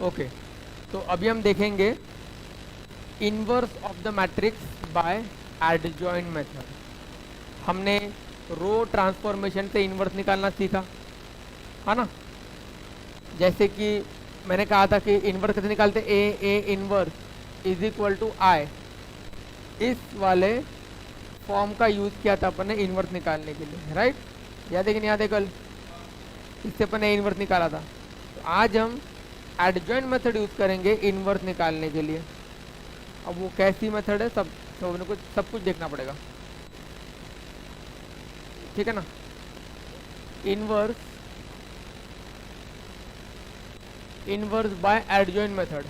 Okay, तो अभी हम देखेंगे inverse of the matrix bye adjoint method. हमने रो ट्रांसफॉर्मेशन से इनवर्स निकालना सीखा, है ना। जैसे कि मैंने कहा था कि इनवर्स कैसे निकालते, A inverse is equal to I, इस वाले फॉर्म का यूज किया था अपन ने इनवर्स निकालने के लिए, राइट। याद है कि नहीं याद है, कल इससे अपन ने इनवर्स निकाला था। तो आज हम एडजॉइंट मेथड यूज करेंगे इनवर्स निकालने के लिए। अब वो कैसी मेथड है सब कुछ देखना पड़ेगा, ठीक है ना। Inverse by adjoint method.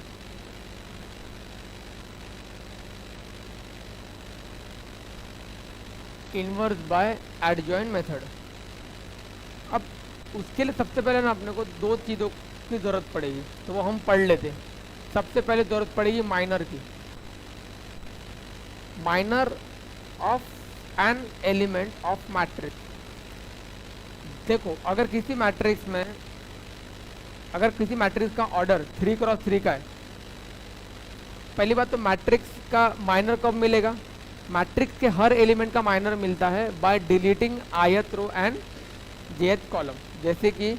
Inverse by adjoint method. अब उसके लिए सबसे पहले ना अपने को दो चीज़ों की ज़रूरत पड़ेगी, तो वो हम पढ़ लेते। सबसे पहले ज़रूरत पड़ेगी माइनर की, minor of an element of matrix. देखो, अगर किसी मैट्रिक्स का ऑर्डर 3x3 का है, पहली बात तो मैट्रिक्स का माइनर कब मिलेगा, मैट्रिक्स के हर एलिमेंट का माइनर मिलता है by deleting ith row and jth column. जैसे कि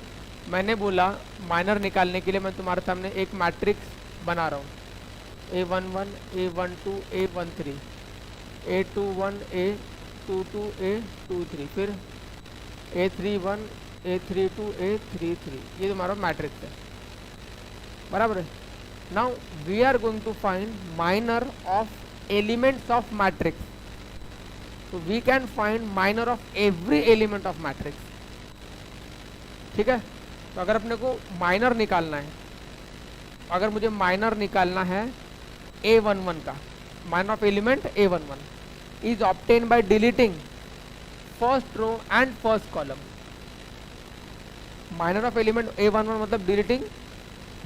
मैंने बोला माइनर निकालने के लिए मैं तुम्हारे सामने एक मैट्रिक्स बना रहा हूँ, A11 A12 A13 A21 A22 A23, फिर A31 A32 A33, ये तुम्हारा मैट्रिक्स है, बराबर है। Now we are going to find minor of elements of matrix, तो we can find minor of every element of matrix, ठीक है। तो अगर अपने को माइनर निकालना है, अगर मुझे माइनर निकालना है A11 का, minor of element A11 is obtain by deleting first row and first column. Minor of element A11 मतलब deleting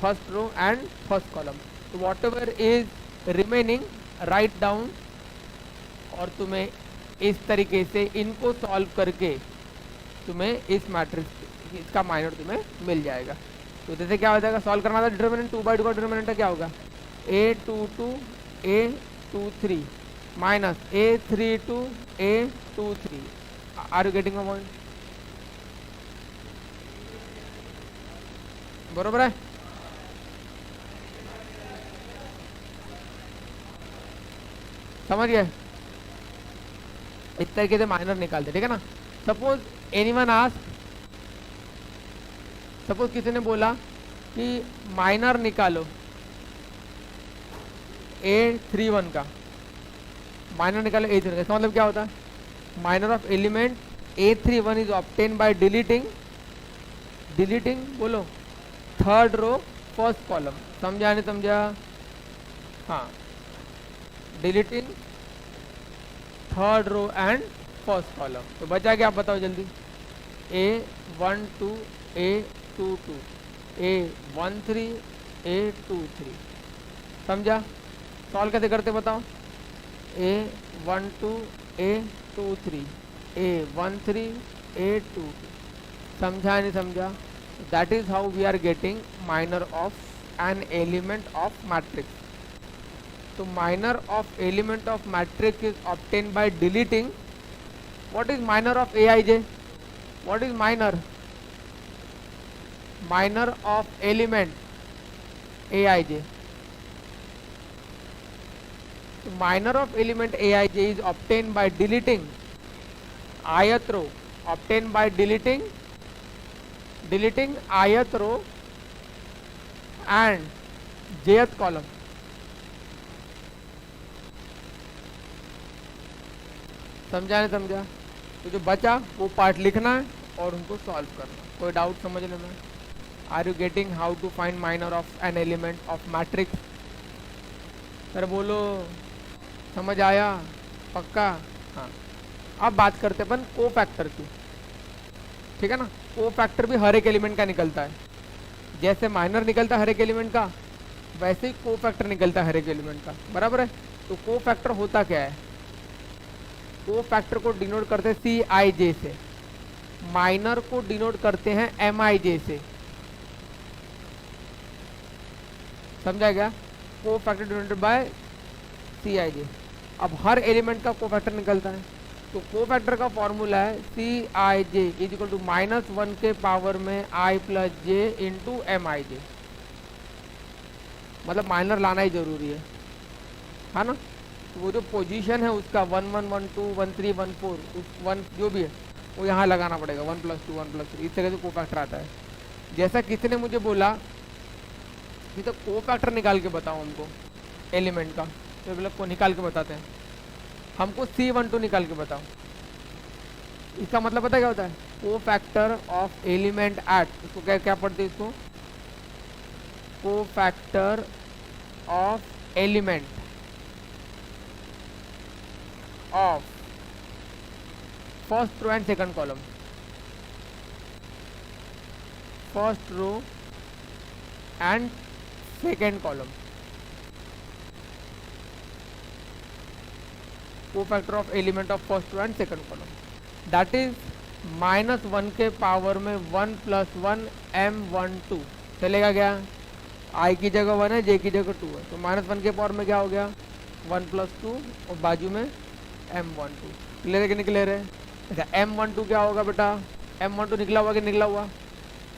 first row and first column. तो whatever is remaining write down, और तुम्हें इस तरीके से इनको सॉल्व करके तुम्हें इस मैट्रिक्स इसका माइनर तुम्हें मिल जाएगा। तो जैसे क्या हो जाएगा, सॉल्व करना था डिटरमिनेंट 2/2 का डिटरमिनेंट क्या होगा, A22 A23 minus A32 A23। Are you getting my point? बरोबर है। समझ गए? इस तरीके से माइनर निकालते, ठीक है ना। सपोज एनीवन आस्क, सपोज किसी ने बोला कि माइनर निकालो A31 का, माइनर निकालो A31, इसका मतलब क्या होता है, minor of element A31 is obtain by deleting बोलो थर्ड रो फर्स्ट कॉलम। समझा नहीं समझा? हाँ, deleting third row and first column. तो बचा क्या, आप बताओ जल्दी। A12 A22 A13 A23। समझा? सॉल्व कैसे करते बताओ। A12 A23 A13 A22। समझा नहीं समझा? That is how we are getting minor of an element of matrix. तो minor of element of matrix is obtain by deleting, what is minor of Aij, what is minor of element Aij। Minor of element Aij is obtained by deleting ith row, obtained by deleting ith row and jth column। समझा नहीं समझा? तो जो बचा वो part लिखना है और उनको सॉल्व करना। कोई डाउट समझने में? Are you getting how to find minor of an element of matrix? Sir बोलो, समझ आया? पक्का? हाँ। अब बात करते अपन को फैक्टर की, ठीक है ना। को फैक्टर भी हर एक एलिमेंट का निकलता है, जैसे माइनर निकलता है हर एक एलिमेंट का, वैसे ही को फैक्टर निकलता है हर एक एलिमेंट का, बराबर है। तो को फैक्टर होता क्या है, को फैक्टर को डिनोट करते हैं Cij से, माइनर को डिनोट करते हैं Mij से। समझा गया? को फैक्टर डिनोटेड बाय सी आई जे। अब हर एलिमेंट का को फैक्टर निकलता है, तो को फैक्टर का फॉर्मूला है सी आई जे इज इक्वल टू -1 के पावर में आई प्लस जे इंटू एम आई जे। मतलब माइनर लाना ही जरूरी है ना? तो वो जो पोजीशन है उसका 1 1 1 2 1 3 1 4 1 जो भी है वो यहाँ लगाना पड़ेगा, 1 + 2 1 + 3, इस तरह से को फैक्टर आता है। जैसा किसी ने मुझे बोला कि तो को फैक्टर निकाल के बताओ हमको एलिमेंट का, तो बोला को निकाल के बताते हैं, हमको C12 निकाल के बताओ। इसका मतलब पता क्या होता है? को फैक्टर ऑफ एलिमेंट एट, इसको क्या क्या पढ़ते हैं इसको? Cofactor of element of first row and second column, first row and second column, co-factor of element of first row and second column, that is -1 के पावर में 1 + 1 m12 चलेगा क्या? i की जगह 1 है, j की जगह 2 है, तो -1 के पावर में क्या हो गया? 1 + 2 और बाजू में m12। क्लियर है कि नहीं क्लियर है? अच्छा m12 क्या होगा बेटा? m12 निकला हुआ कि निकला हुआ?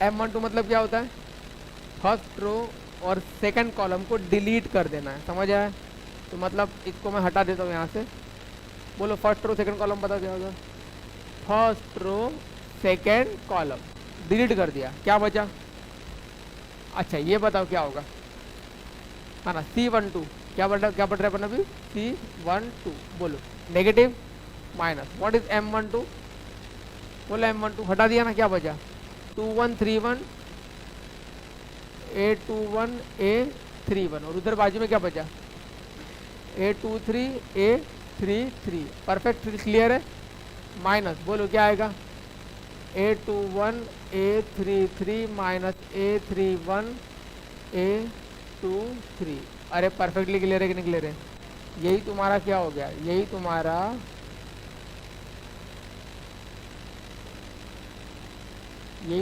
m12 मतलब क्या होता है? फर्स्ट रो और सेकंड कॉलम को डिलीट कर देना है, समझ आया? तो मतलब इसको मैं हटा देता हूँ यहाँ से। बोलो फर्स्ट रो सेकंड कॉलम पता क्या होगा? First row second column delete कर दिया, क्या बचा? अच्छा ये बताओ क्या होगा, है ना? C12 क्या बढ़ रहा है अपन अभी? C12 बोलो negative minus, what is M12? बोलो M12 हटा दिया ना, क्या बचा? 2131 A21 A31 और उधर बाजू में क्या बचा? A23 A33। परफेक्ट, क्लियर है? माइनस बोलो क्या आएगा? A21 A33 -A31 A23। अरे परफेक्टली क्लियर है कि नहीं क्लियर है? यही तुम्हारा क्या हो गया? यही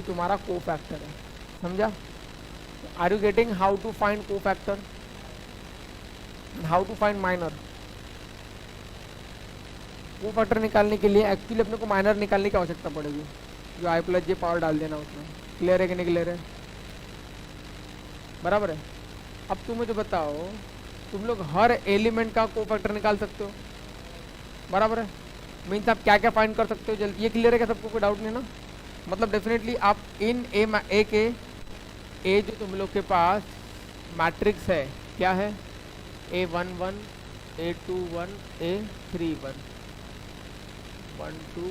तुम्हारा को फैक्टर है, समझा? Are you getting how to find cofactor, how to find minor? Cofactor निकालने के लिए एक्चुअली अपने को माइनर निकालने की आवश्यकता पड़ेगी, जो i + j पावर डाल देना उसमें। क्लियर है कि नहीं क्लियर है? बराबर है? अब तुम मुझे बताओ, तुम लोग हर एलिमेंट का को फैक्टर निकाल सकते हो, बराबर है? मीन्स आप क्या क्या फाइंड कर सकते हो जल्दी, ये क्लियर है क्या सबको? कोई डाउट नहीं ना? मतलब डेफिनेटली आप इन ए के ए जो तुम लोग के पास मैट्रिक्स है क्या है? A11 A21 A31 1 2,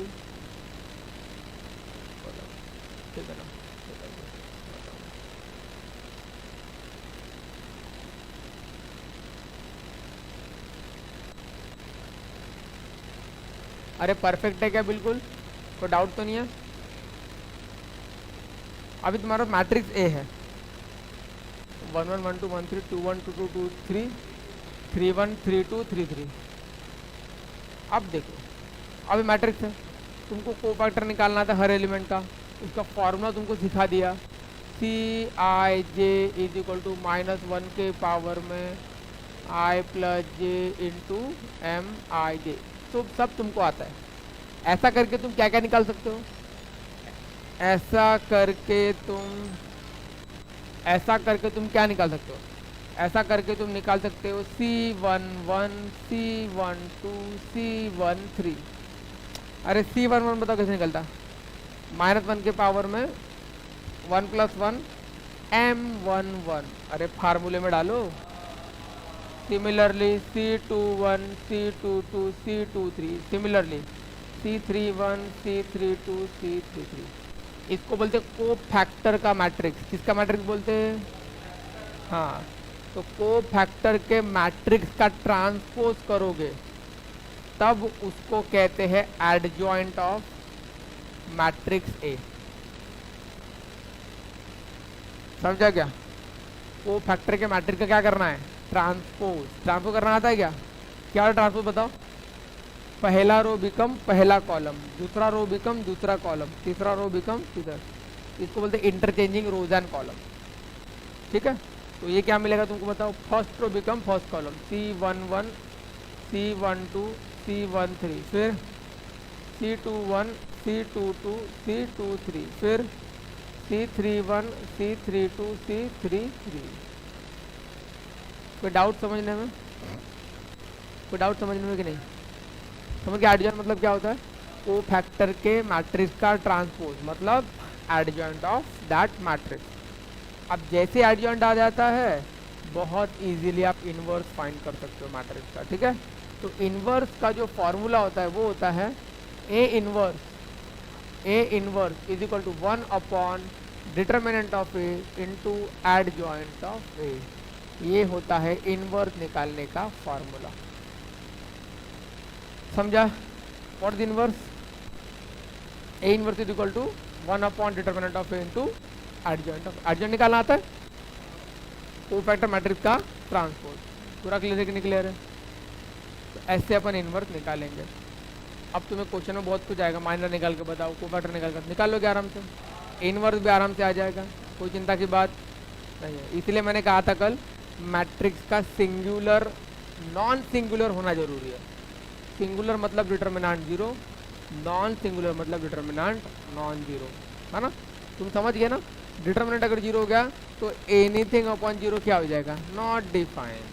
ठीक है ना? अरे परफेक्ट है क्या? बिल्कुल, कोई डाउट तो नहीं है? अभी तुम्हारा मैट्रिक्स ए है 1 1 1 2 1 3 2 1 2 2 2 3 3 1 3 2 3 3। अब देखो अभी मैट्रिक्स है, तुमको को फैक्टर निकालना था हर एलिमेंट का, उसका फॉर्मूला तुमको सिखा दिया, सी आई जे इज इक्वल टू -1 के पावर में i + j इंटू एम आई जे। तो सब तुमको आता है। ऐसा करके तुम क्या क्या निकाल सकते हो? ऐसा करके तुम क्या निकाल सकते हो? ऐसा करके तुम निकाल सकते हो C11 C12 C13। अरे C11 बताओ कैसे निकलता? -1 के पावर में 1 + 1 M11। अरे फार्मूले में डालो। Similarly C21 C22 C23, similarly C31 C32 C33। इसको बोलते को फैक्टर का मैट्रिक्स। किसका मैट्रिक्स बोलते हैं? हाँ, तो को फैक्टर के मैट्रिक्स का ट्रांसपोज करोगे तब उसको कहते हैं एडजॉइंट ऑफ मैट्रिक्स ए। समझा क्या? को फैक्टर के मैट्रिक्स का क्या करना है? ट्रांसपोज करना आता है क्या? क्या ट्रांसपोज बताओ? पहला रो बिकम पहला कॉलम, दूसरा रो बिकम दूसरा कॉलम, तीसरा रो बिकम तीसरा। इसको बोलते हैं इंटरचेंजिंग रोज एंड कॉलम। ठीक है, तो ये क्या मिलेगा तुमको बताओ, first row become first column, C11 C12 C13, फिर C21 C22 C23, फिर C31 C32 C33। कोई डाउट समझने में, कोई डाउट समझने में कि नहीं? समझ के एडजॉइंट मतलब क्या होता है, को फैक्टर के मैट्रिक्स का ट्रांसपोज, मतलब एडजॉइंट ऑफ दैट मैट्रिक्स। अब जैसे एडजॉइंट आ जाता है बहुत इजीली आप इनवर्स फाइंड कर सकते हो मैट्रिक्स का, ठीक है। तो इनवर्स का जो फॉर्मूला होता है वो होता है A inverse is equal to 1 upon determinant of A into adjoint of A. ये होता है इनवर्स निकालने का फॉर्मूला, समझा? What is inverse? A inverse is equal to 1 upon determinant of A into adjoint of. Adjoint निकालना आता है cofactor matrix का ट्रांसपोज। पूरा क्लियर है कि नहीं क्लियर है? तो ऐसे अपन इनवर्स निकालेंगे। अब तुम्हें क्वेश्चन में बहुत कुछ आएगा, माइनर निकाल के बताओ, कोफैक्टर निकाल लोगे आराम से, इनवर्स भी आराम से आ जाएगा, कोई चिंता की बात नहीं है। इसलिए मैंने कहा था कल मैट्रिक्स का सिंगुलर नॉन सिंगुलर होना जरूरी है। सिंगुलर मतलब डिटर्मिनेंट 0, नॉन सिंगुलर मतलब डिटर्मिनेंट नॉन जीरो, है ना? तुम समझ गए ना? डिटर्मिनेंट अगर 0 हो गया तो एनीथिंग अपॉन 0 क्या हो जाएगा, नॉट डिफाइंड।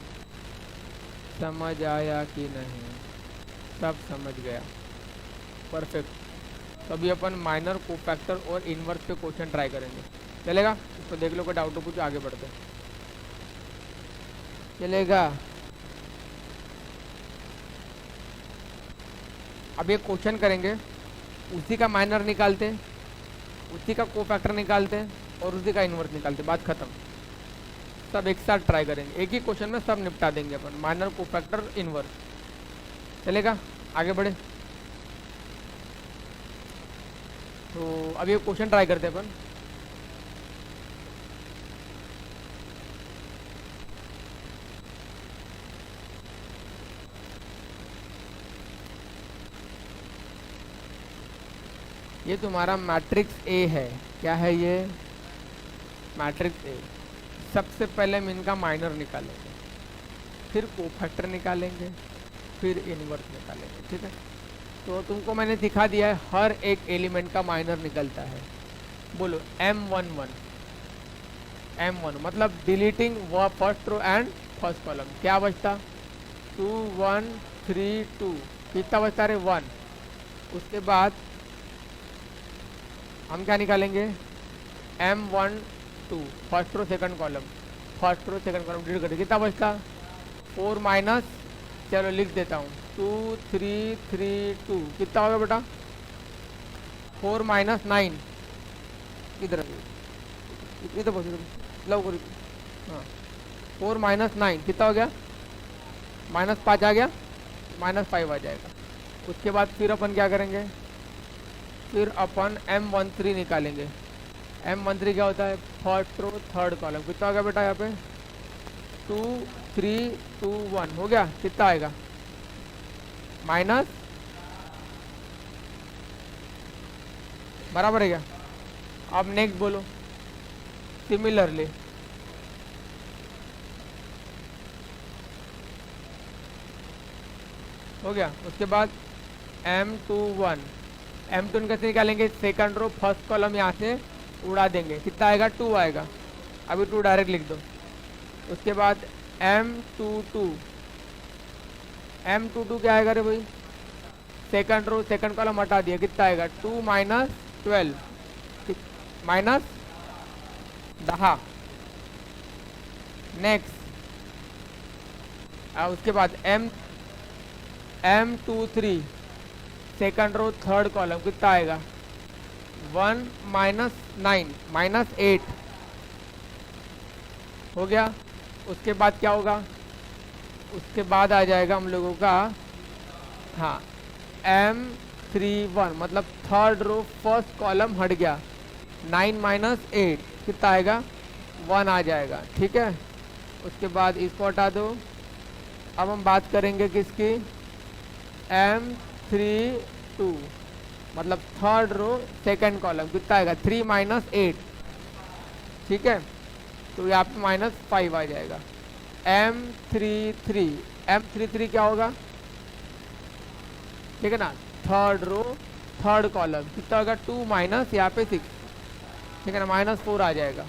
समझ आया कि नहीं? सब समझ गया, परफेक्ट। तो अभी अपन माइनर कोफैक्टर और इनवर्स पे क्वेश्चन ट्राई करेंगे, चलेगा? इसको देख लो, कोई डाउट हो पूछो, आगे बढ़ते हैं, चलेगा? अब ये क्वेश्चन करेंगे, उसी का माइनर निकालते हैं, उसी का कोफैक्टर निकालते हैं और उसी का इनवर्स निकालते हैं, बात खत्म। सब एक साथ ट्राई करेंगे, एक ही क्वेश्चन में सब निपटा देंगे अपन, माइनर कोफैक्टर इनवर्स, चलेगा? आगे बढ़े। तो अब ये क्वेश्चन ट्राई करते हैं अपन। ये तुम्हारा मैट्रिक्स ए है, क्या है ये? Matrix A. सबसे पहले हम इनका माइनर निकालेंगे, फिर कोफैक्टर निकालेंगे, फिर इनवर्स निकालेंगे, ठीक है? तो तुमको मैंने सिखा दिया है हर एक एलिमेंट का माइनर निकलता है। बोलो M11, M1 मतलब डिलीटिंग वो first row and first column, क्या बचता? 2 1 3 2, कितना बचता रे? 1। उसके बाद हम क्या निकालेंगे? M12 first row second column, first row second column delete करके कितना बचता? 4 माइनस, चलो लिख देता हूँ, 2 3 3 2, कितना होगा बेटा? 4 माइनस 9, इधर इधर पहुँच लो करो, हाँ 4 माइनस 9 कितना हो गया? -5 आ गया, -5 आ जाएगा। उसके बाद फिर अपन क्या करेंगे? फिर अपन M13 निकालेंगे। M13 क्या होता है? फर्स्ट रो थर्ड कॉलम, कितना हो गया बेटा यहाँ पे? 2 3 2 1 हो गया, कितना आएगा? माइनस, बराबर है क्या? अब नेक्स्ट बोलो, सिमिलरली हो गया। उसके बाद M21, M21 कैसे निकालेंगे? सेकंड रो फर्स्ट कॉलम यहाँ से उड़ा देंगे, कितना आएगा? 2 आएगा, अभी 2 डायरेक्ट लिख दो। उसके बाद M22, M22 क्या आएगा रे भाई? सेकंड रो सेकंड कॉलम हटा दिया, कितना आएगा? 2 माइनस 12 माइनस 10। नेक्स्ट उसके बाद M23 second row third column, कितना आएगा? 1 माइनस 9 माइनस 8 हो गया। उसके बाद क्या होगा? उसके बाद आ जाएगा हम लोगों का, हाँ M31 मतलब थर्ड रो फर्स्ट कॉलम हट गया, 9 माइनस 8 कितना आएगा? 1 आ जाएगा, ठीक है? उसके बाद इसको हटा दो। अब हम बात करेंगे किसकी? M32 मतलब थर्ड रो सेकंड कॉलम, कितना आएगा? 3 माइनस 8, ठीक है? तो यहाँ पे -5 आ जाएगा। M33 क्या होगा, ठीक है ना, थर्ड रो थर्ड कॉलम कितना होगा 2 माइनस यहाँ पे 6, ठीक है ना, -4 आ जाएगा।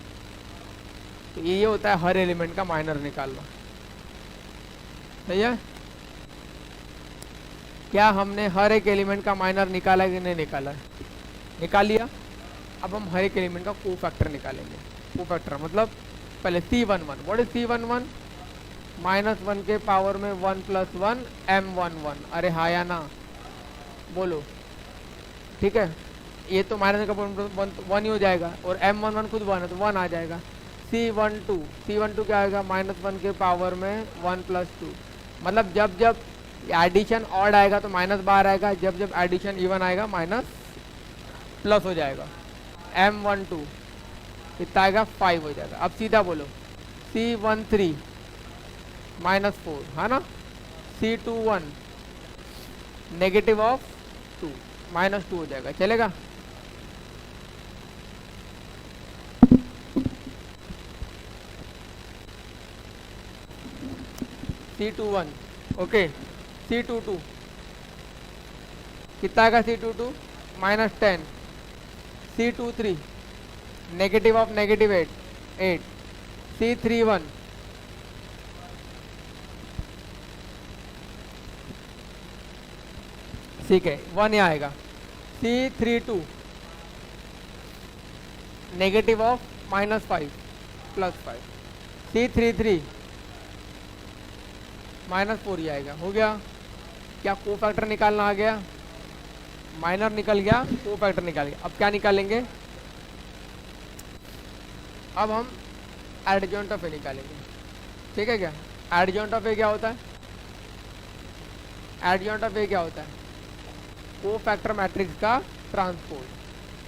तो ये होता है हर एलिमेंट का माइनर निकालना। सही है, क्या हमने हर एक एलिमेंट का माइनर निकाला कि नहीं निकाला है? निकाल लिया। अब हम हर एक एलिमेंट का कोफैक्टर निकालेंगे। कोफैक्टर मतलब पहले C11, व्हाट इज C11, -1 के पावर में 1 + 1 M11। अरे हाँ या ना बोलो, ठीक है, ये तो माइनस का 1 ही हो जाएगा और M11 खुद 1 है तो 1 आ जाएगा। C12 क्या आएगा, -1 के पावर में 1 + 2, मतलब जब जब एडिशन ऑड आएगा तो माइनस बाहर आएगा, जब जब एडिशन इवन आएगा माइनस प्लस हो जाएगा। M12 कितना आएगा 5 हो जाएगा। अब सीधा बोलो C13 -4 है ना, C21 -2 -2 हो जाएगा, चलेगा। C21 okay. C22 कितना आएगा, C22 -10, C23 -8, C31 ठीक है 1 यहाँ आएगा। C32 -5 +5, C33 -4 ही आएगा। हो गया, क्या कोफैक्टर निकालना आ गया, माइनर निकल गया, कोफैक्टर निकाल गया। अब क्या निकालेंगे, अब हम एडजॉइंट ऑफ ए निकालेंगे, ठीक है। क्या एडजॉइंट ऑफ ए क्या होता है, एडजॉइंट ऑफ ए क्या होता है, कोफैक्टर मैट्रिक्स का ट्रांसपोज।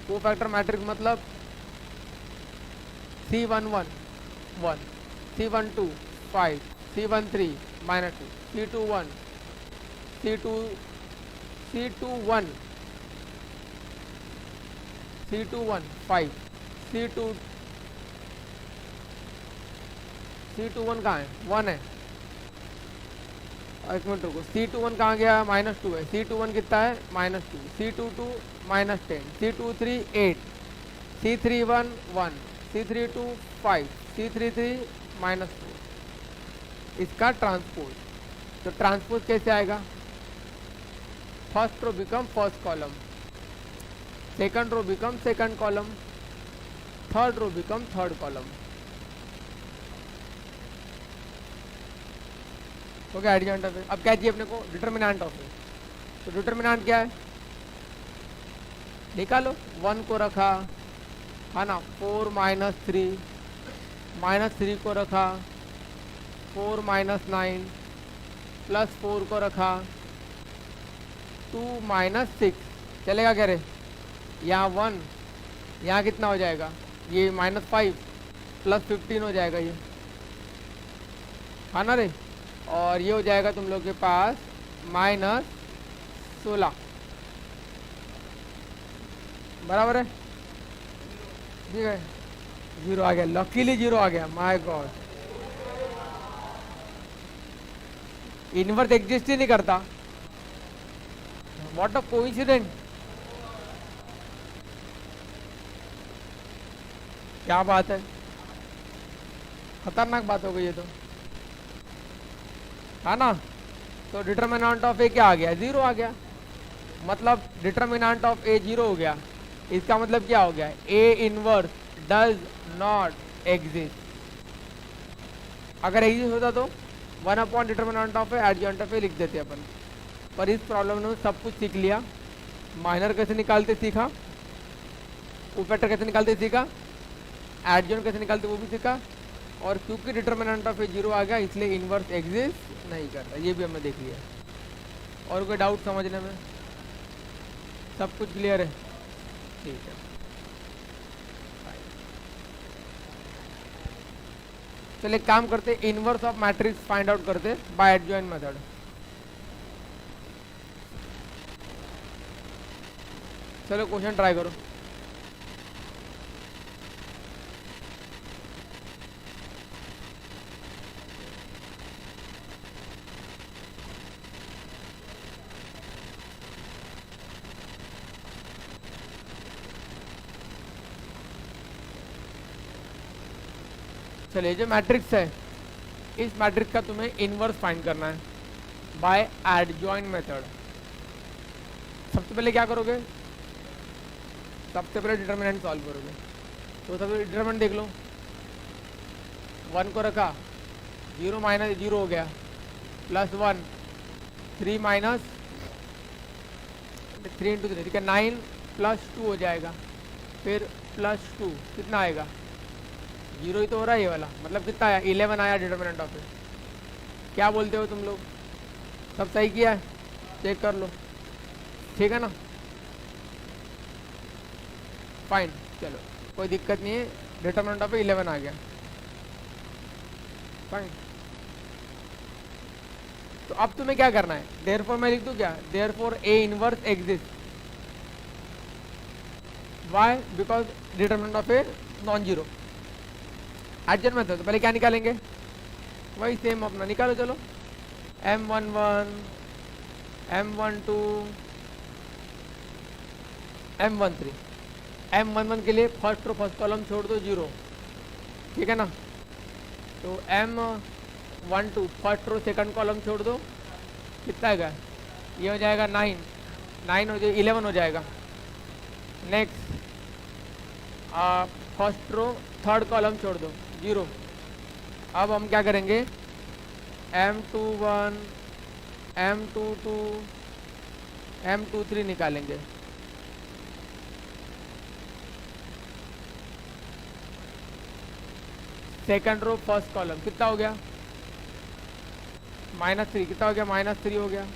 कोफैक्टर मैट्रिक्स मतलब C11 1, C12 5, C13 -2, C21 5, C21 कहाँ है, 1 है। एक मिनट रुको, C21 कहाँ गया, -2 है। C21 कितना है, -2, C22 -10, C23 8, C31 1, C32 5, C33 -4। इसका ट्रांसपोज, तो ट्रांसपोज कैसे आएगा, first row become first column, second row become second column, third row become third column. हो गया एडजॉइंट ऑफ ए। अब क्या चाहिए अपने को, डिटर्मिनेंट ऑफ ए। तो डिटर्मिनेंट क्या है, निकालो। 1 को रखा है ना, 4 -3, -3 को रखा, 4 -9, +4 को रखा, 2 -6, चलेगा क्या रे, यहाँ 1, यहाँ कितना हो जाएगा, ये -5 +15 हो जाएगा ये, है ना रे। और ये हो जाएगा तुम लोग के पास -16, बराबर है, ठीक है। 0 आ गया, लकीली 0 आ गया, माय गॉड। इनवर्स एग्जिस्ट ही नहीं करता, व्हाट अ कोइंसिडेंट। क्या बात है, खतरनाक बात हो गई ये तो, है ना। तो डिटर्मिनेंट ऑफ ए क्या आ गया, 0 आ गया, मतलब डिटर्मिनेंट ऑफ ए 0 हो गया। इसका मतलब क्या हो गया, A inverse does not exist. अगर एग्जिस्ट होता तो 1 determinant of A adjoint of A लिख देते अपन। पर इस प्रॉब्लम में सब कुछ सीख लिया, माइनर कैसे निकालते सीखा, कोफैक्टर कैसे निकालते सीखा, एडजॉइंट कैसे निकालते वो भी सीखा। और क्योंकि डिटर्मिनेंट ऑफ ए 0 आ गया इसलिए इनवर्स एग्जिस्ट नहीं करता, ये भी हमने देख लिया। और कोई डाउट समझने में, सब कुछ क्लियर है, ठीक है। चलिए काम करते, inverse of matrix find out करते बाय एडजॉइंट मेथड। चलो क्वेश्चन ट्राई करो। चलिए जो मैट्रिक्स है, इस मैट्रिक्स का तुम्हें इनवर्स फाइंड करना है बाय एडजॉइन मेथड। सबसे पहले क्या करोगे, सबसे पहले डिटरमिनेंट सॉल्व करोगे। तो सबसे डिटरमिनेंट देख लो, 1 को रखा, 0 माइनस 0 हो गया, +1, 3 माइनस 3 इंटू 3, ठीक है, 9 + 2 हो जाएगा, फिर +2 कितना आएगा, 0 ही तो हो रहा है ये वाला, मतलब कितना आया, 11 आया डिटरमिनेंट ऑफ इट। क्या बोलते हो तुम लोग, सब सही किया है, चेक कर लो, ठीक है ना, फाइन, चलो कोई दिक्कत नहीं है, डिटरमिनेंट ऑफ 11 आ गया, फाइन। तो अब तुम्हें क्या करना है, देयरफॉर मैं लिख दूं क्या, therefore A inverse exist, why, because determinant of A non zero. Adjoint method, तो पहले क्या निकालेंगे, वही सेम अपना निकालो, चलो M11 M12 M13, M11 के लिए फर्स्ट रो फर्स्ट कॉलम छोड़ दो 0, ठीक है ना, तो M12 first row second column छोड़ दो, कितना आएगा, ये हो जाएगा 9 हो जाएगा, 11 हो जाएगा। Next first row third column छोड़ दो 0। अब हम क्या करेंगे, M21 M22 M23 निकालेंगे। सेकंड रो फर्स्ट कॉलम कितना हो गया, -3, कितना हो गया, -3 हो गया।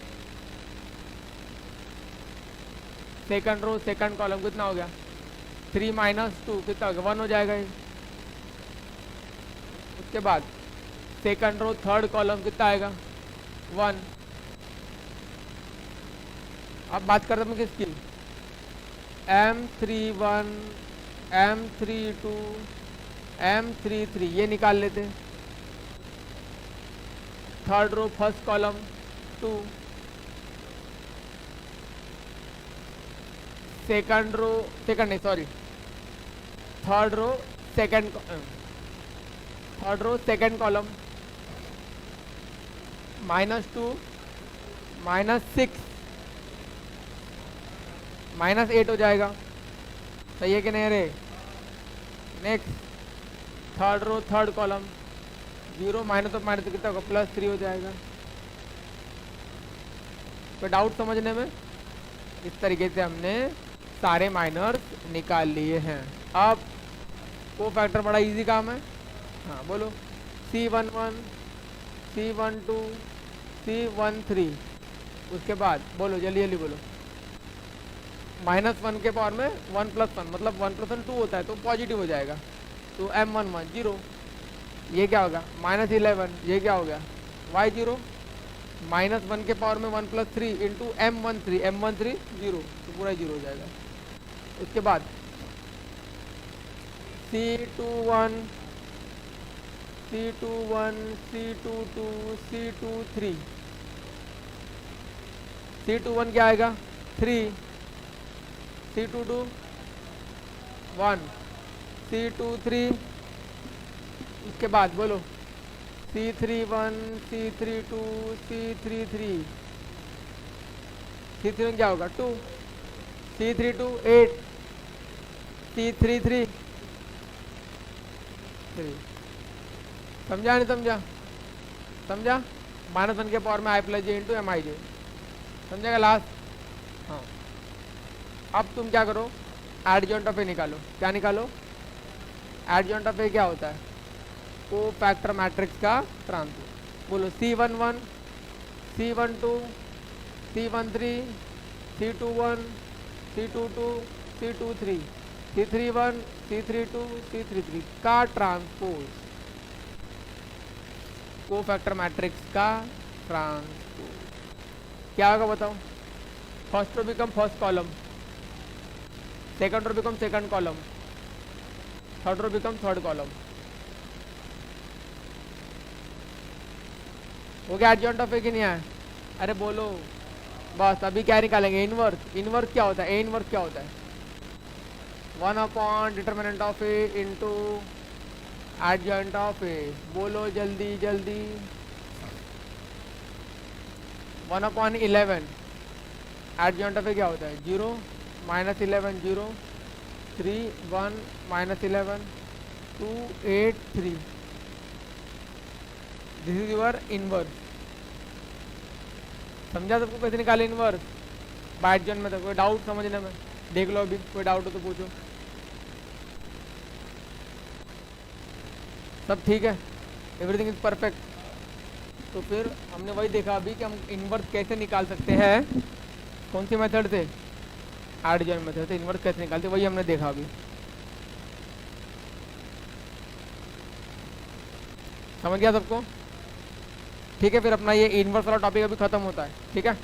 सेकंड रो सेकंड कॉलम कितना हो गया, 3 - 2 कितना हो गया, 1 हो जाएगा ये। उसके बाद सेकंड रो थर्ड कॉलम कितना आएगा, 1। अब बात करते हैं किसकी, M31 M32 M33, ये निकाल लेते हैं। Third row first column 2, second row second नहीं sorry third row second column -2 -6 -8 हो जाएगा, सही है कि नहीं रे। Next third row third column 0 minus of minus कितना होगा, +3 हो जाएगा। तो डाउट समझने में, इस तरीके से हमने सारे माइनर्स निकाल लिए हैं। अब को फैक्टर बड़ा इजी काम है, हाँ बोलो, C11 C12 C13, उसके बाद बोलो जल्दी जल्दी बोलो, -1 के पावर में 1 + 1 मतलब 1 + 1 2 होता है, तो पॉजिटिव हो जाएगा। तो M11 0, ये क्या होगा, -11, ये क्या हो गया Y0, -1 के पावर में 1 + 3 इंटू M13 0, तो पूरा 0 हो जाएगा। उसके बाद C21 C22 C23, C21 क्या आएगा 3, C22 1, C23, उसके बाद बोलो C31 C32 C33, C31 क्या होगा 2, C32 8, C33 3। समझा नहीं समझा, समझा, -1 के पावर में I+J इंटू MIJ, समझेगा लास्ट। हाँ अब तुम क्या करो, एडजॉइंट ऑफ ए निकालो। क्या निकालो, एडजॉइंट ऑफ ए क्या होता है, को फैक्टर मैट्रिक्स का ट्रांसपोज। बोलो C11 C12 C13 C21 C22 C23 C31 C32 C33 का ट्रांसपोज, को फैक्टर मैट्रिक्स का ट्रांसपोज क्या होगा बताओ। First row become first column, second row become second column, third row become third column. हो गया एडजॉइंट ऑफ ए कि नहीं आया, अरे बोलो बस। अभी क्या निकालेंगे, इनवर्स। इनवर्स क्या होता है, ए इनवर्स क्या होता है, 1 upon determinant of A into adjoint of A, बोलो जल्दी जल्दी। 1/11 एडजॉइंट ऑफ ए क्या होता है? 0 -11 0 3 1 -11 2 8 3। This is your inverse. समझा सबको कैसे निकाले इनवर्स बाय एडजॉइंट में? तो कोई डाउट समझने में? देख लो, अभी कोई डाउट हो तो पूछो। सब ठीक है, एवरीथिंग इज परफेक्ट। तो फिर हमने वही देखा अभी कि हम इनवर्स कैसे निकाल सकते हैं। कौन सी मेथड से? एडजॉइंट मेथड से इनवर्स कैसे निकालते, वही हमने देखा अभी। समझ गया सबको? ठीक है, फिर अपना ये इनवर्स वाला टॉपिक अभी खत्म होता है। ठीक है,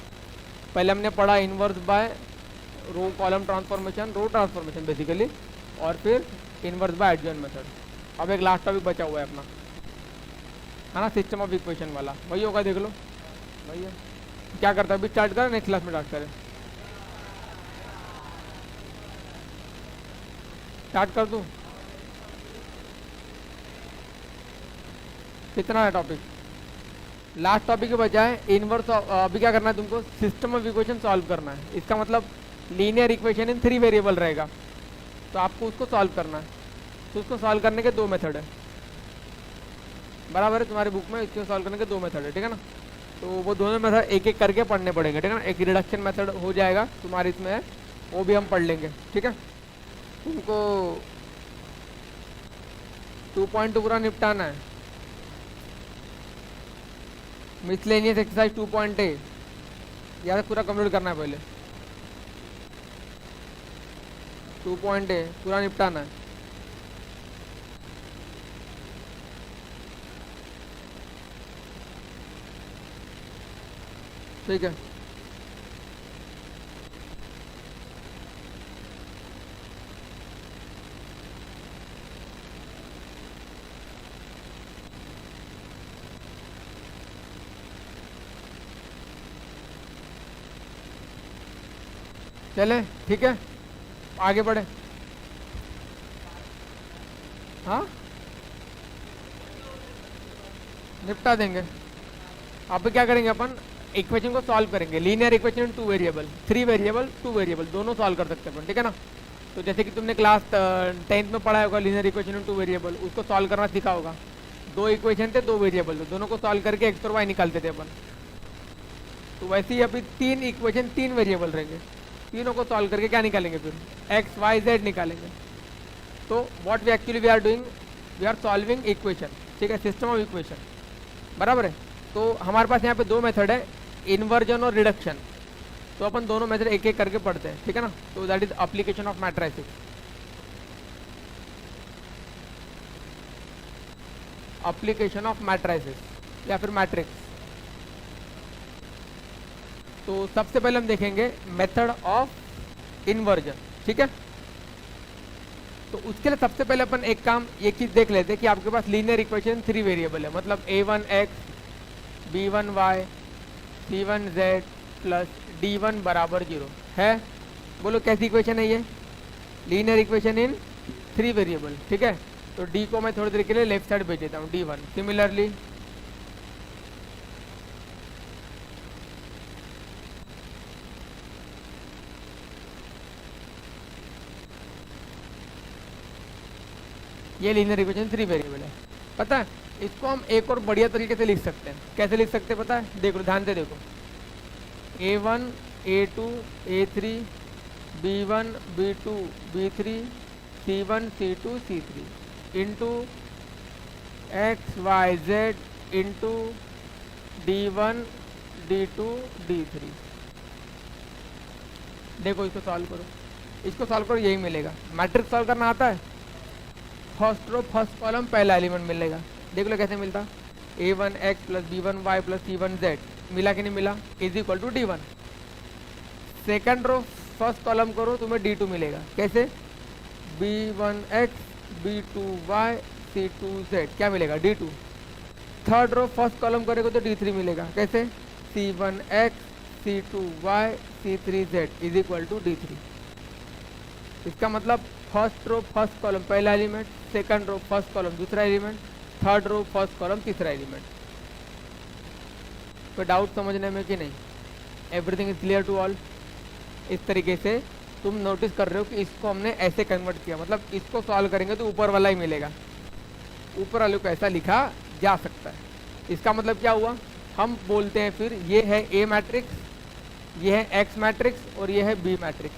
पहले हमने पढ़ा inverse by row column transformation, row transformation basically, और फिर इनवर्स बाय एडजॉइंट मेथड। अब एक लास्ट टॉपिक बचा हुआ है अपना, है ना, सिस्टम ऑफ इक्वेशन वाला। वही होगा, देख लो भैया क्या करता है। अभी स्टार्ट करें, नेक्स्ट क्लास में स्टार्ट करें? स्टार्ट कर दूं? कितना है टॉपिक? लास्ट टॉपिक के बजाय इनवर्स। अभी क्या करना है तुमको? सिस्टम ऑफ इक्वेशन सॉल्व करना है। इसका मतलब लीनियर इक्वेशन इन 3 वेरिएबल रहेगा, तो आपको उसको सॉल्व करना है। तो उसको सॉल्व करने के 2 मेथड है, बराबर है तुम्हारे बुक में। इसको सॉल्व करने के 2 मेथड है, ठीक है ना। तो वो दोनों मेथड एक एक करके पढ़ने पड़ेंगे, ठीक है ना। एक रिडक्शन मेथड हो जाएगा तुम्हारे इसमें है, वो भी हम पढ़ लेंगे, ठीक है। तुमको 2.2 पूरा निपटाना है। मिसलेनियस एक्सरसाइज 2.8 यार पूरा कंप्लीट करना है पहले। 2.8 पूरा निपटाना है। ठीक है, चले ठीक है, आगे बढ़े। हाँ, निपटा देंगे। अब क्या करेंगे अपन? इक्वेशन को सॉल्व करेंगे। Linear equation 2 variable, 3 variable 2 variable दोनों सॉल्व कर सकते हैं अपन, ठीक है ना। तो जैसे कि तुमने क्लास 10th में पढ़ा होगा लीनियर इक्वेशन 2 वेरिएबल, उसको सॉल्व करना सीखा होगा। 2 इक्वेशन थे, 2 वेरिएबल थे, दोनों को सॉल्व करके एक्स और वाई निकालते थे अपन। तो वैसे ही अभी 3 इक्वेशन 3 वेरिएबल रहेंगे, तीनों को सॉल्व करके क्या निकालेंगे? फिर एक्स वाई जेड निकालेंगे। तो what we actually we are doing, we are solving equation, ठीक है, सिस्टम ऑफ इक्वेशन, बराबर है। तो हमारे पास यहाँ पे 2 मेथड है, इन्वर्जन और रिडक्शन। तो अपन दोनों मेथड एक एक करके पढ़ते हैं, ठीक है ना। तो that is application of matrices. Application of matrices या फिर मैट्रिक्स। तो सबसे पहले हम देखेंगे मेथड ऑफ इन्वर्जन, ठीक है। तो उसके लिए सबसे पहले अपन एक काम, एक चीज देख लेते हैं कि आपके पास लीनियर इक्वेशन 3 वेरिएबल है, मतलब a1x b1y c1z plus d1 बराबर 0 है। बोलो कैसी इक्वेशन है ये? लीनियर इक्वेशन इन 3 वेरिएबल, ठीक है। तो d को मैं थोड़ी देर के लिए लेफ्ट साइड भेज देता हूँ, d1। सिमिलरली ये लीनियर इक्वेशन 3 वेरिएबल है, पता है। इसको हम एक और बढ़िया तरीके से लिख सकते हैं। कैसे लिख सकते हैं पता है? देखो, ध्यान से देखो। a1 a2 a3 b1 b2 b3 c1 c2 c3 into x Y z into d1 d2 d3। देखो इसको सॉल्व करो, इसको सॉल्व करो, यही मिलेगा। मैट्रिक्स सॉल्व करना आता है? फर्स्ट रो फर्स्ट कॉलम पहला एलिमेंट मिलेगा। देख लो कैसे मिलता। a1x plus b1y plus c1z मिला कि नहीं मिला? Is equal to d1। Second row first column करो, तुम्हें d2 मिलेगा। कैसे? b1x b2y c2z क्या मिलेगा? d2। Third row first column करेगा तो d3 मिलेगा। कैसे? c1x c2y c3z is equal to d3। इसका मतलब फर्स्ट रो फर्स्ट कॉलम पहला element, second row first column दूसरा element, third row first column तीसरा एलिमेंट। कोई डाउट समझने में कि नहीं? Everything is clear to all? इस तरीके से तुम नोटिस कर रहे हो कि इसको हमने ऐसे कन्वर्ट किया, मतलब इसको सॉल्व करेंगे तो ऊपर वाला ही मिलेगा, ऊपर वाले को ऐसा लिखा जा सकता है। इसका मतलब क्या हुआ, हम बोलते हैं फिर ये है ए मैट्रिक्स, ये है एक्स मैट्रिक्स और ये है बी मैट्रिक्स।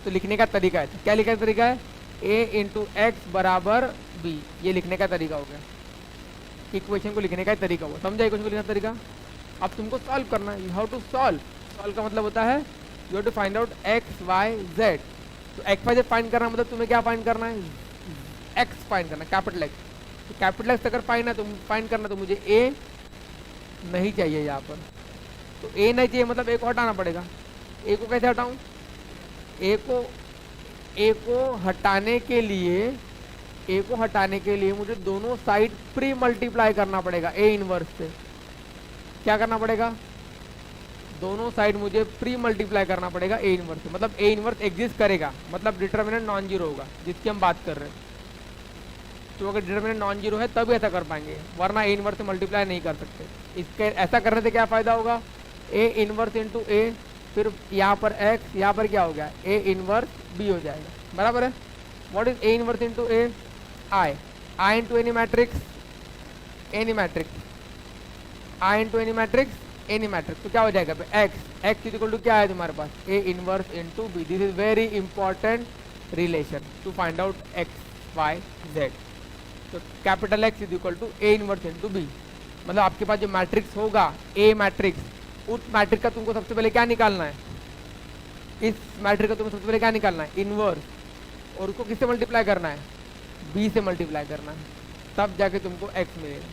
तो लिखने का तरीका है, तो क्या लिखने का तरीका है, ए इंटू एक्स बराबर बी, ये लिखने का तरीका हो गया, इक्वेशन को लिखने का तरीका हुआ। समझा इक्वेशन को लिखने का तरीका? अब तुमको सॉल्व करना है, you have to solve. Solve का मतलब होता है you have to find out x Y Z. तो एक्स वाई जेड फाइंड करना मतलब तुम्हें क्या फाइंड करना है, एक्स फाइंड करना, कैपिटल एक्स। तो कैपिटल एक्स अगर फाइंड है तो फाइंड करना, तो मुझे ए नहीं चाहिए यहाँ पर, तो ए नहीं चाहिए मतलब ए को हटाना पड़ेगा। ए को कैसे हटाऊँ, ए को हटाने के लिए मुझे दोनों साइड प्री मल्टीप्लाई करना पड़ेगा ए इनवर्स से। क्या करना पड़ेगा, दोनों साइड मुझे प्री मल्टीप्लाई करना पड़ेगा ए इनवर्स से, मतलब ए इनवर्स एग्जिस्ट करेगा, मतलब डिटर्मिनेंट नॉन जीरो होगा जिसकी हम बात कर रहे हैं। तो अगर डिटर्मिनेंट नॉन जीरो है तब ऐसा कर पाएंगे, वरना ए इनवर्स से मल्टीप्लाई नहीं कर सकते। इसके ऐसा करने से क्या फायदा होगा, ए इनवर्स इंटू ए, फिर यहाँ पर एक्स, यहाँ पर क्या हो गया, ए इनवर्स बी हो जाएगा, बराबर है। What is A inverse into A, I into any matrix, any matrix, I into any matrix, any matrix. तो क्या हो जाएगा, एक्स इज इक्वल टू क्या है तुम्हारे पास, A inverse into B. This is very important relation to find out x Y Z. तो capital X is equal to A inverse into B, मतलब आपके पास जो मैट्रिक्स होगा ए मैट्रिक्स, उस मैट्रिक्स का तुमको सबसे पहले क्या निकालना है, इस मैट्रिक्स का तुमको सबसे पहले क्या निकालना है, इनवर्स, और उसको किससे मल्टीप्लाई करना है, बी से मल्टीप्लाई करना है, तब जाके तुमको एक्स मिलेगा।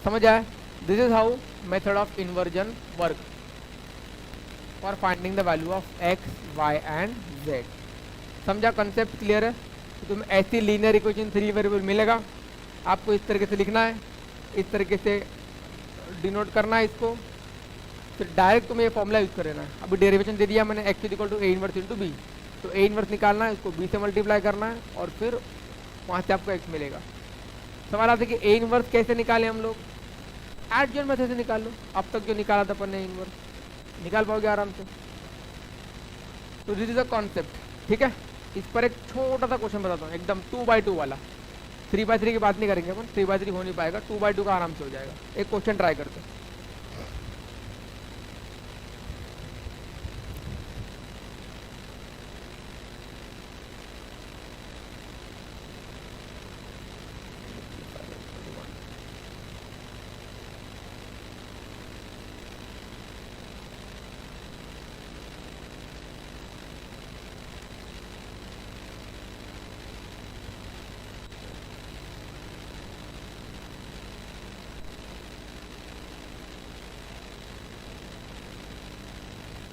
समझ आया? This is how method of inversion work for finding the value of x y and z. समझा, कंसेप्ट क्लियर है? तो तुम्हें ऐसी लीनियर इक्वेशन 3 वेरिएबल मिलेगा, आपको इस तरीके से लिखना है, इस तरीके से डिनोट करना है इसको, फिर डायरेक्ट तुम्हें ये फॉर्मूला यूज कर लेना है। अभी डेरिवेशन दे दिया मैंने, x equal to A inverse into B, तो ए इनवर्स निकालना है, उसको बी से मल्टीप्लाई करना है और फिर वहाँ से आपको एक्स मिलेगा। सवाल आता है कि ए इनवर्स कैसे निकालें हम लोग, एडजॉइंट मेथड से निकाल लो। अब तक जो निकाला था अपन ने इनवर्स, निकाल पाओगे आराम से। तो दिस इज अ कॉन्सेप्ट, ठीक है। इस पर एक छोटा सा क्वेश्चन बताता हूँ, एकदम 2x2 वाला। 3x3 की बात नहीं करेंगे अपन, 3x3 हो नहीं पाएगा, 2x2 का आराम से हो जाएगा। एक क्वेश्चन ट्राई करते हैं।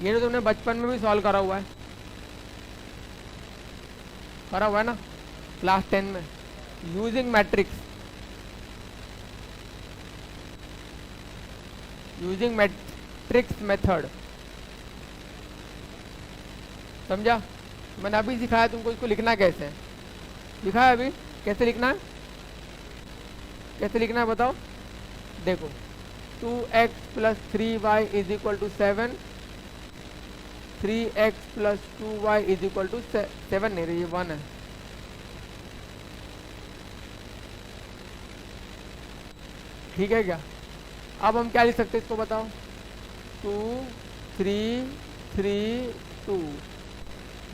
ये तो तुमने बचपन में भी सॉल्व करा हुआ है, ना क्लास 10 में, यूजिंग मैट्रिक्स मेथड। समझा? मैंने अभी सिखाया तुमको इसको लिखना कैसे है, लिखा है अभी, कैसे लिखना है, कैसे लिखना है बताओ। देखो 2x plus 3y is equal to 7, 3x plus 2y is equal to 7 नहीं रही, 1 है। ठीक है क्या? अब हम क्या लिख सकते हैं इसको बताओ, 2 3 3 2,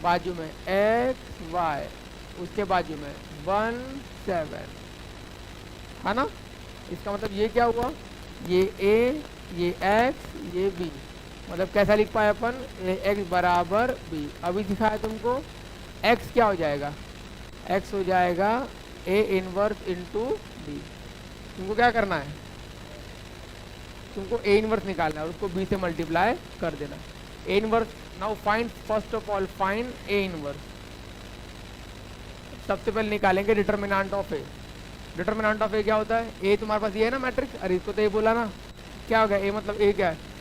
बाजू में x y, उसके बाजू में 1 7, है ना। इसका मतलब ये क्या हुआ, ये a, ये x, ये b, मतलब कैसा लिख पाए अपन, x बराबर b। अभी दिखाया तुमको, x क्या हो जाएगा, x हो जाएगा a इनवर्स इंटू b। तुमको क्या करना है, तुमको a इनवर्स निकालना है और उसको b से मल्टीप्लाई कर देना। a inverse, now find, first of all find a inverse. सबसे पहले निकालेंगे determinant of a। Determinant of a क्या होता है, a तुम्हारे पास ये है ना मैट्रिक्स, अरे इसको तो ये बोला ना, क्या हो गया a मतलब a क्या है,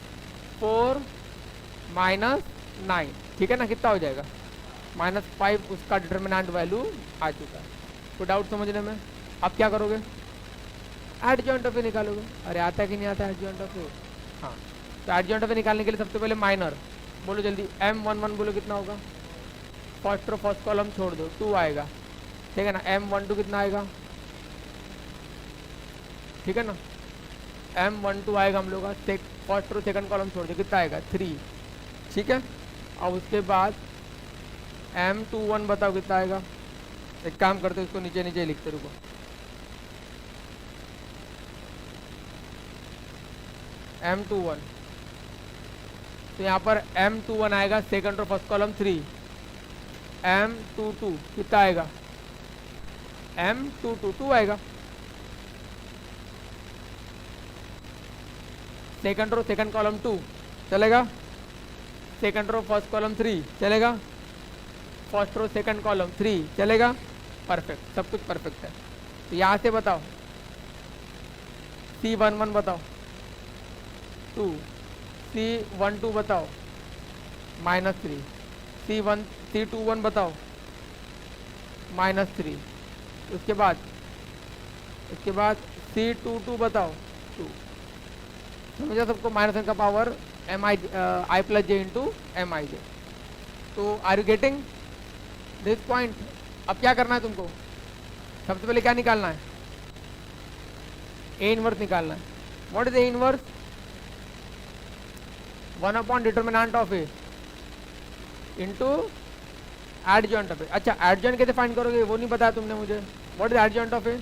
4 - 9, ठीक है ना, कितना हो जाएगा -5 उसका डिटर्मिनेंट वैल्यू आ चुका है। तो डाउट समझने में। अब क्या करोगे, एडजॉइंट ऑफ ए निकालोगे। अरे आता है कि नहीं आता है एडजॉइंट ऑफ ए? हाँ, तो एडजॉइंट ऑफ ए निकालने के लिए सबसे पहले माइनर बोलो जल्दी, M11 बोलो कितना होगा, फर्स्ट रो फर्स्ट कॉलम छोड़ दो, 2 आएगा, ठीक है ना। M12 कितना आएगा, ठीक है ना, M12 आएगा हम लोग का, फर्स्ट रो सेकंड कॉलम छोड़ दो, कितना आएगा 3, ठीक है। अब उसके बाद M21 बताओ कितना आएगा। एक काम करते हो, इसको नीचे नीचे लिखते रुको। M21, तो यहाँ पर M21 आएगा, second row first column 3। M22 कितना आएगा, M22 आएगा, सेकंड रो सेकंड कॉलम 2 चलेगा, सेकंड रो फर्स्ट कॉलम 3 चलेगा, फर्स्ट रो सेकंड कॉलम 3 चलेगा, परफेक्ट, सब कुछ परफेक्ट है। तो यहाँ से बताओ C11 बताओ 2, C12 बताओ -3, C21 बताओ -3, उसके बाद C22 बताओ 2। समझा सबको, -n का power I plus j into MIJ। तो are you getting this point. अब क्या करना है तुमको, सबसे पहले क्या निकालना है, ए इनवर्स निकालना है। What is A inverse, 1 upon determinant of A into adjoint of A. अच्छा, एडजॉइंट कैसे फाइंड करोगे वो नहीं बताया तुमने मुझे। व्हाट इज एडजॉइंट ऑफ ए,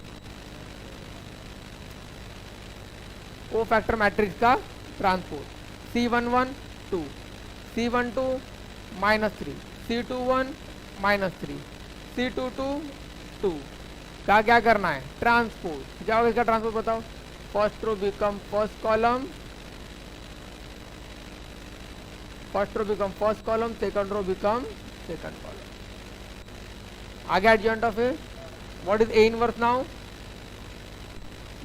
को फैक्टर मैट्रिक्स का transpose, C11 2, C12 -3, C21 -3, C22 2 का क्या करना है, ट्रांसपोज। क्या होगा इसका ट्रांसपोज बताओ, first row become first column, first row become first column, second row become second column. आगे adjoint of A, what is A inverse now,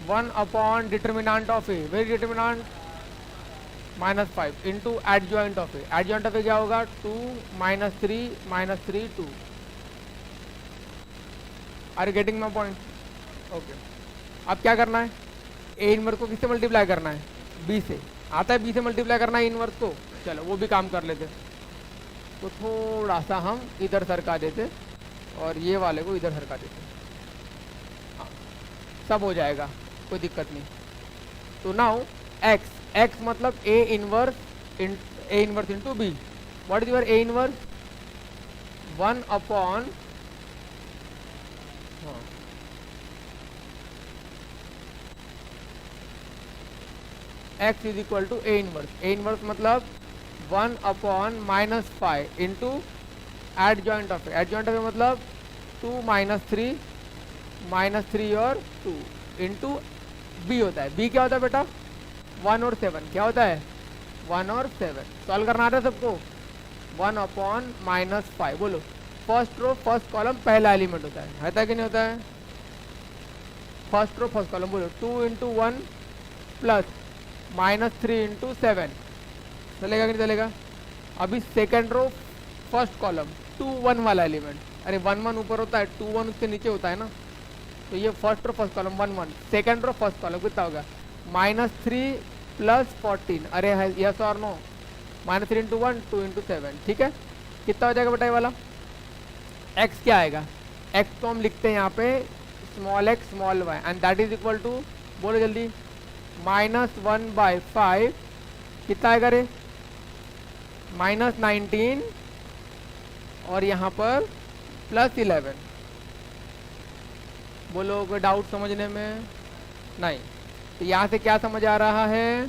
1 upon determinant of A, very determinant -5 into adjoint of A. Adjoint of A क्या होगा, 2 -3 -3 2। Are you getting my point, okay. अब क्या करना है, A inverse को किससे multiply करना है, बी से। आता है बी से मल्टीप्लाई करना है इनवर्स को, चलो वो भी काम कर लेते। तो थोड़ा सा हम इधर सरका देते और ये वाले को इधर सरका देते, हाँ सब हो जाएगा, कोई दिक्कत नहीं। तो नाउ x मतलब A inverse into B. What is your A inverse, 1 upon x is equal to A inverse. A inverse मतलब 1 upon -5 into adjoint of A. Adjoint of A मतलब 2 -3 और 2 इंटू बी होता है। बी क्या होता है बेटा, 1 और 7। क्या होता है, 1 और 7। सॉल्व करना आता है सबको, 1 अपॉन -5 बोलो, फर्स्ट रो फर्स्ट कॉलम पहला एलिमेंट होता है कि नहीं होता है, फर्स्ट रो फर्स्ट कॉलम बोलो, 2 इंटू 1 प्लस -3 इंटू 7, चलेगा कि नहीं चलेगा। अभी सेकेंड रो फर्स्ट कॉलम 2 1 वाला एलिमेंट, अरे 1 1 ऊपर होता है, 2 1 उससे नीचे होता है ना, तो ये first row first column 1 1, second row first column कितना होगा, -3 प्लस 14, अरे यस और नो, -3 इंटू 1 2 इंटू 7, ठीक है। कितना हो जाएगा बेटा ये वाला, x क्या आएगा, x तो हम लिखते हैं यहाँ पे small x small y and that is equal to, बोलो जल्दी, -1/5 कितना आएगा रे, -19 और यहाँ पर +11। बोलो कोई डाउट समझने में, नहीं। तो यहाँ से क्या समझ आ रहा है,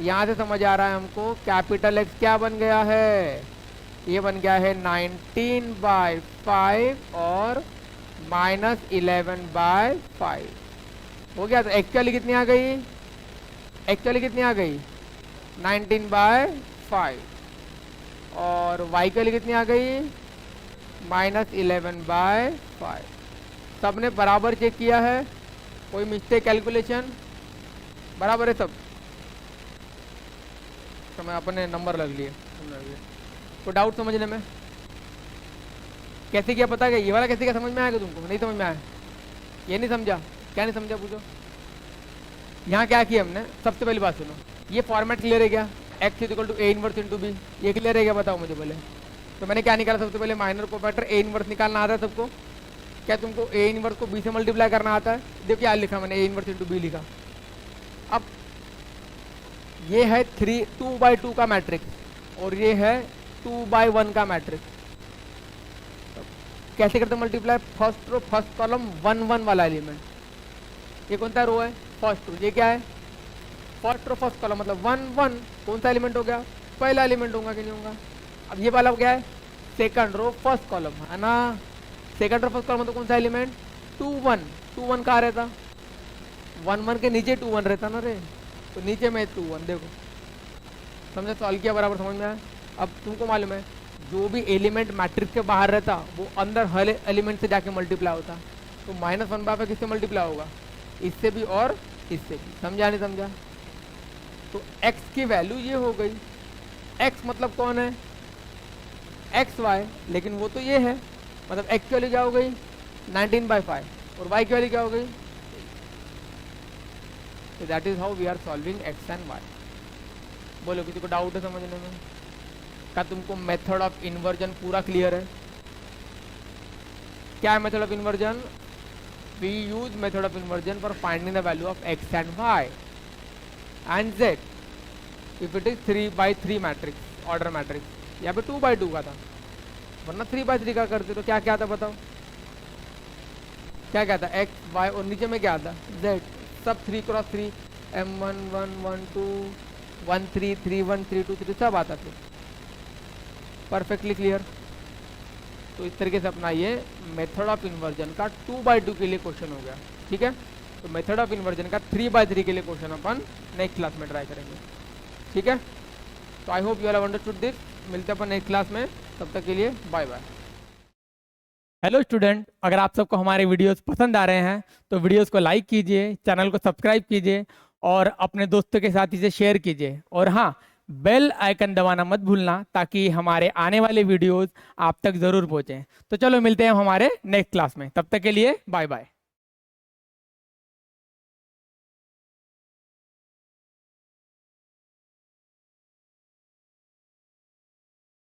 यहाँ से समझ आ रहा है हमको कैपिटल X क्या बन गया है, ये बन गया है 19/5 और -11/5 हो गया। तो एक्चुअली कितनी आ गई, एक्चुअली कितनी आ गई 19/5 और y के लिए कितनी आ गई -11/5। सबने बराबर चेक किया है, कोई मिस्टेक कैलकुलेशन, बराबर है सब, तो मैं अपने नंबर लग लिए। तो डाउट समझने में, कैसे किया पता है? ये वाला कैसे किया समझ में आएगा तुमको? नहीं समझ में आया? ये नहीं समझा? क्या नहीं समझा पूछो। यहाँ क्या किया हमने, सबसे पहली बात सुनो, ये फॉर्मेट क्लियर है क्या? X equal to A inverse into B, ये क्लियर है क्या बताओ मुझे पहले। तो मैंने क्या निकाला सबसे पहले, माइनर कोफैक्टर ए इनवर्स निकालना आता है सबको। क्या तुमको ए इनवर्स को बी से मल्टीप्लाई करना आता है? देखो क्या लिखा मैंने, ए इनवर्स इंटू बी लिखा। अब ये है 2x2 का मैट्रिक्स और ये है 2x1 का मैट्रिक्स। कैसे करते multiply? First row first column 1 1 वाला एलिमेंट, ये कौन सा रो है? First row. ये क्या है? फर्स्ट रो फर्स्ट कॉलम मतलब 1 1, कौन सा एलिमेंट हो गया? पहला एलिमेंट होगा कि नहीं होगा? अब ये वाला क्या है? सेकंड रो फर्स्ट कॉलम है ना। सेकंड रो फर्स्ट कॉलम तो कौन सा एलिमेंट? 2 1। 2 1 कहाँ रहता? 1 1 के नीचे 2 1 रहता ना रे, तो नीचे में 2 1। देखो समझे, सॉल्व किया बराबर, समझ में आया? अब तुमको मालूम है जो भी एलिमेंट मैट्रिक्स के बाहर रहता वो अंदर हर एलिमेंट से जाके मल्टीप्लाई होता। तो -1/5 किससे मल्टीप्लाई होगा? इससे भी और इससे भी। समझा नहीं समझा? तो x की वैल्यू ये हो गई। x मतलब कौन है? xy, लेकिन वो तो ये है, मतलब x की वैल्यू क्या हो गई? 19/5 और y की वैल्यू क्या हो गई? तो that is how we are solving x and y। बोलो किसी को डाउट है समझने में? क्या तुमको मेथड ऑफ इन्वर्जन पूरा क्लियर है? क्या है method of inversion? We use method of inversion for finding the value of x and y and z if it is 3x3 matrix, order matrix. यहाँ पे 2x2 का था, वरना 3x3 का करते तो क्या क्या था बताओ? क्या क्या था? x y और नीचे में क्या था? z। सब 3x3, m1 1 1 2 1 3 3 1 3 2 3 सब आता था। Perfectly clear. तो इस तरीके से अपना ये मेथड ऑफ इन्वर्जन का 2x2 के लिए क्वेश्चन हो गया। ठीक है, तो मेथड ऑफ इन्वर्जन का 3x3 के लिए क्वेश्चन अपन नेक्स्ट क्लास में ट्राई करेंगे। ठीक है, तो I hope you have understood this. मिलते हैं अपन नेक्स्ट क्लास में, तब तक के लिए बाय बाय। हेलो स्टूडेंट, अगर आप सबको हमारे वीडियोस पसंद आ रहे हैं तो वीडियोस को लाइक कीजिए, चैनल को सब्सक्राइब कीजिए और अपने दोस्तों के साथ इसे शेयर कीजिए। और हाँ, बेल आइकन दबाना मत भूलना ताकि हमारे आने वाले वीडियोस आप तक जरूर पहुंचे। तो चलो मिलते हैं हमारे नेक्स्ट क्लास में, तब तक के लिए बाय बाय।